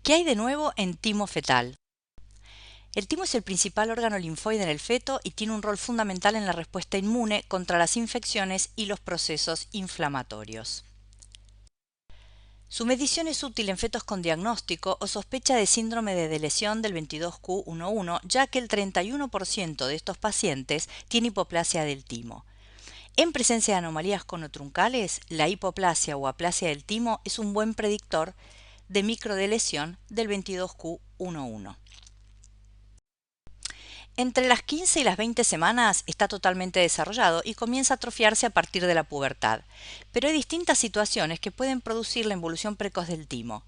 ¿Qué hay de nuevo en timo fetal? El timo es el principal órgano linfoide en el feto y tiene un rol fundamental en la respuesta inmune contra las infecciones y los procesos inflamatorios. Su medición es útil en fetos con diagnóstico o sospecha de síndrome de lesión del 22q11, ya que el 31% de estos pacientes tiene hipoplasia del timo. En presencia de anomalías conotruncales, la hipoplasia o aplasia del timo es un buen predictor de microdeleción del 22q11. Entre las 15 y las 20 semanas está totalmente desarrollado y comienza a atrofiarse a partir de la pubertad, pero hay distintas situaciones que pueden producir la involución precoz del timo.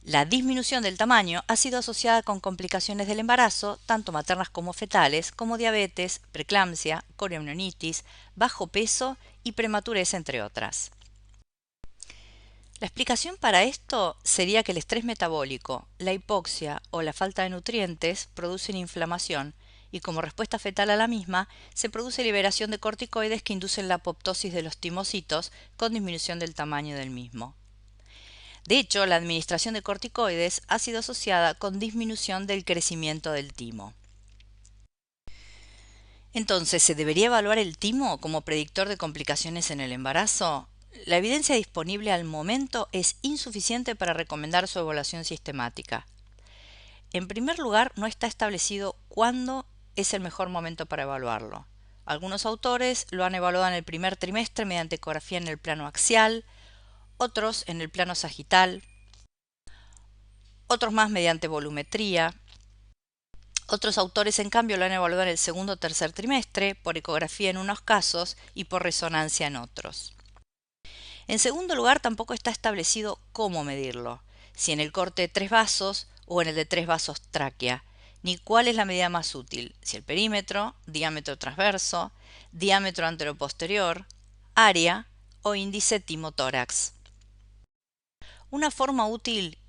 La disminución del tamaño ha sido asociada con complicaciones del embarazo, tanto maternas como fetales, como diabetes, preeclampsia, corioamnionitis, bajo peso y prematurez, entre otras. La explicación para esto sería que el estrés metabólico, la hipoxia o la falta de nutrientes producen inflamación y como respuesta fetal a la misma se produce liberación de corticoides que inducen la apoptosis de los timocitos con disminución del tamaño del mismo. De hecho, la administración de corticoides ha sido asociada con disminución del crecimiento del timo. Entonces, ¿se debería evaluar el timo como predictor de complicaciones en el embarazo? La evidencia disponible al momento es insuficiente para recomendar su evaluación sistemática. En primer lugar, no está establecido cuándo es el mejor momento para evaluarlo. Algunos autores lo han evaluado en el primer trimestre mediante ecografía en el plano axial, otros en el plano sagital, otros más mediante volumetría. Otros autores, en cambio, lo han evaluado en el segundo o tercer trimestre, por ecografía en unos casos y por resonancia en otros. En segundo lugar, tampoco está establecido cómo medirlo, si en el corte de 3 vasos o en el de 3 vasos tráquea, ni cuál es la medida más útil, si el perímetro, diámetro transverso, diámetro anteroposterior, área o índice timo-tórax. Una forma útil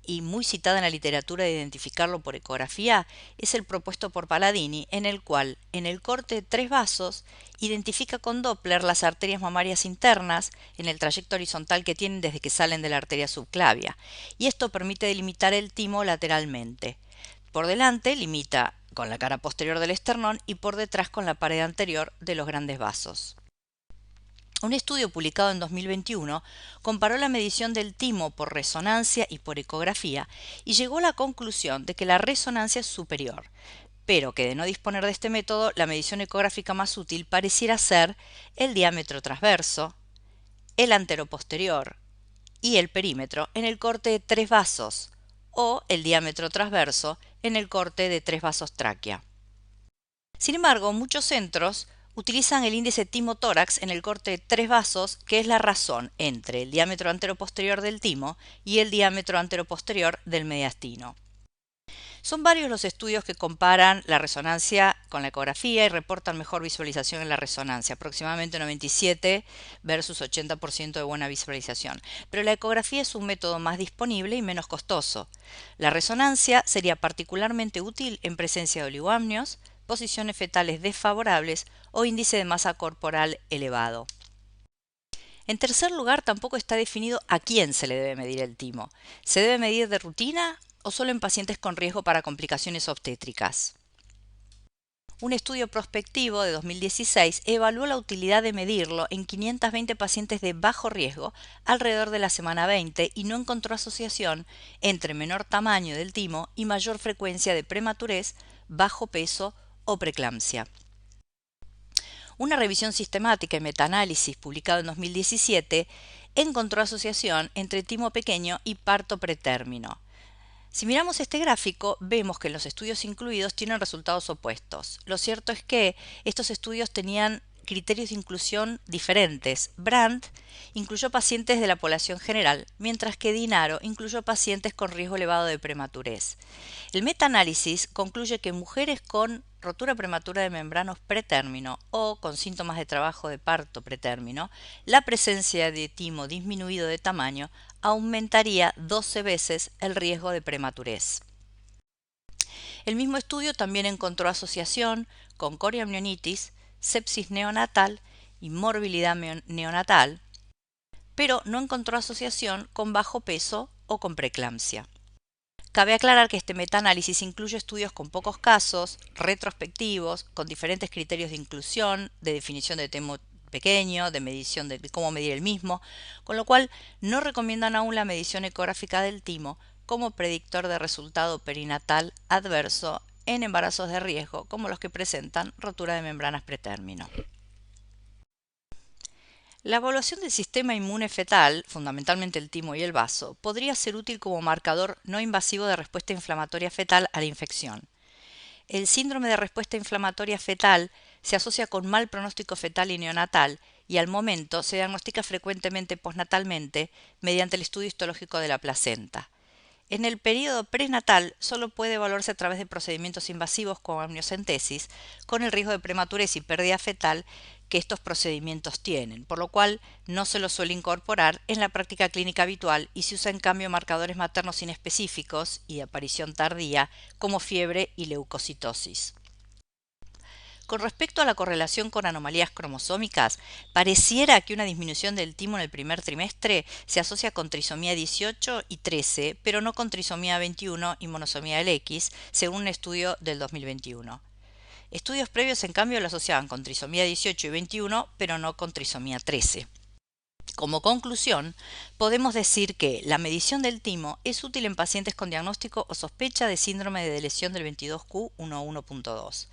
y muy citada en la literatura de identificarlo por ecografía es el propuesto por Palladini, en el cual, en el corte de 3 vasos, identifica con Doppler las arterias mamarias internas en el trayecto horizontal que tienen desde que salen de la arteria subclavia, y esto permite delimitar el timo lateralmente. Por delante limita con la cara posterior del esternón y por detrás con la pared anterior de los grandes vasos. Un estudio publicado en 2021 comparó la medición del timo por resonancia y por ecografía y llegó a la conclusión de que la resonancia es superior, pero que de no disponer de este método, la medición ecográfica más útil pareciera ser el diámetro transverso, el anteroposterior y el perímetro en el corte de 3 vasos o el diámetro transverso en el corte de 3 vasos tráquea. Sin embargo, muchos centros utilizan el índice timo-tórax en el corte de 3 vasos, que es la razón entre el diámetro anteroposterior del timo y el diámetro anteroposterior del mediastino. Son varios los estudios que comparan la resonancia con la ecografía y reportan mejor visualización en la resonancia, aproximadamente 97 versus 80% de buena visualización. Pero la ecografía es un método más disponible y menos costoso. La resonancia sería particularmente útil en presencia de oligoamnios, posiciones fetales desfavorables o índice de masa corporal elevado. En tercer lugar, tampoco está definido a quién se le debe medir el timo. ¿Se debe medir de rutina o solo en pacientes con riesgo para complicaciones obstétricas? Un estudio prospectivo de 2016 evaluó la utilidad de medirlo en 520 pacientes de bajo riesgo alrededor de la semana 20 y no encontró asociación entre menor tamaño del timo y mayor frecuencia de prematurez, bajo peso o preeclampsia. Una revisión sistemática y metaanálisis publicado en 2017 encontró asociación entre timo pequeño y parto pretérmino. Si miramos este gráfico, vemos que los estudios incluidos tienen resultados opuestos. Lo cierto es que estos estudios tenían criterios de inclusión diferentes. Brandt incluyó pacientes de la población general, mientras que Dinaro incluyó pacientes con riesgo elevado de prematurez. El metaanálisis concluye que mujeres con rotura prematura de membranos pretérmino o con síntomas de trabajo de parto pretérmino, la presencia de timo disminuido de tamaño aumentaría 12 veces el riesgo de prematurez. El mismo estudio también encontró asociación con corioamnionitis, sepsis neonatal y morbilidad neonatal, pero no encontró asociación con bajo peso o con preeclampsia. Cabe aclarar que este metaanálisis incluye estudios con pocos casos, retrospectivos, con diferentes criterios de inclusión, de definición de timo pequeño, de medición de cómo medir el mismo, con lo cual no recomiendan aún la medición ecográfica del timo como predictor de resultado perinatal adverso en embarazos de riesgo, como los que presentan rotura de membranas pretérmino. La evaluación del sistema inmune fetal, fundamentalmente el timo y el vaso, podría ser útil como marcador no invasivo de respuesta inflamatoria fetal a la infección. El síndrome de respuesta inflamatoria fetal se asocia con mal pronóstico fetal y neonatal y al momento se diagnostica frecuentemente postnatalmente mediante el estudio histológico de la placenta. En el periodo prenatal solo puede evaluarse a través de procedimientos invasivos como amniocentesis, con el riesgo de prematurez y pérdida fetal que estos procedimientos tienen, por lo cual no se los suele incorporar en la práctica clínica habitual y se usa en cambio marcadores maternos inespecíficos y de aparición tardía como fiebre y leucocitosis. Con respecto a la correlación con anomalías cromosómicas, pareciera que una disminución del timo en el primer trimestre se asocia con trisomía 18 y 13, pero no con trisomía 21 y monosomía del X, según un estudio del 2021. Estudios previos, en cambio, lo asociaban con trisomía 18 y 21, pero no con trisomía 13. Como conclusión, podemos decir que la medición del timo es útil en pacientes con diagnóstico o sospecha de síndrome de lesión del 22q11.2.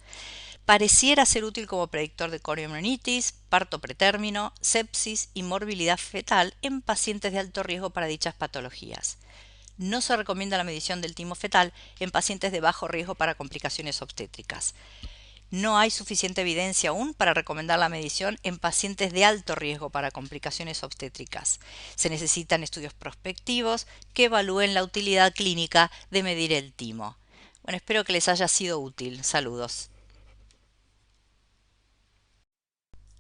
Pareciera ser útil como predictor de corioamnionitis, parto pretérmino, sepsis y morbilidad fetal en pacientes de alto riesgo para dichas patologías. No se recomienda la medición del timo fetal en pacientes de bajo riesgo para complicaciones obstétricas. No hay suficiente evidencia aún para recomendar la medición en pacientes de alto riesgo para complicaciones obstétricas. Se necesitan estudios prospectivos que evalúen la utilidad clínica de medir el timo. Bueno, espero que les haya sido útil. Saludos.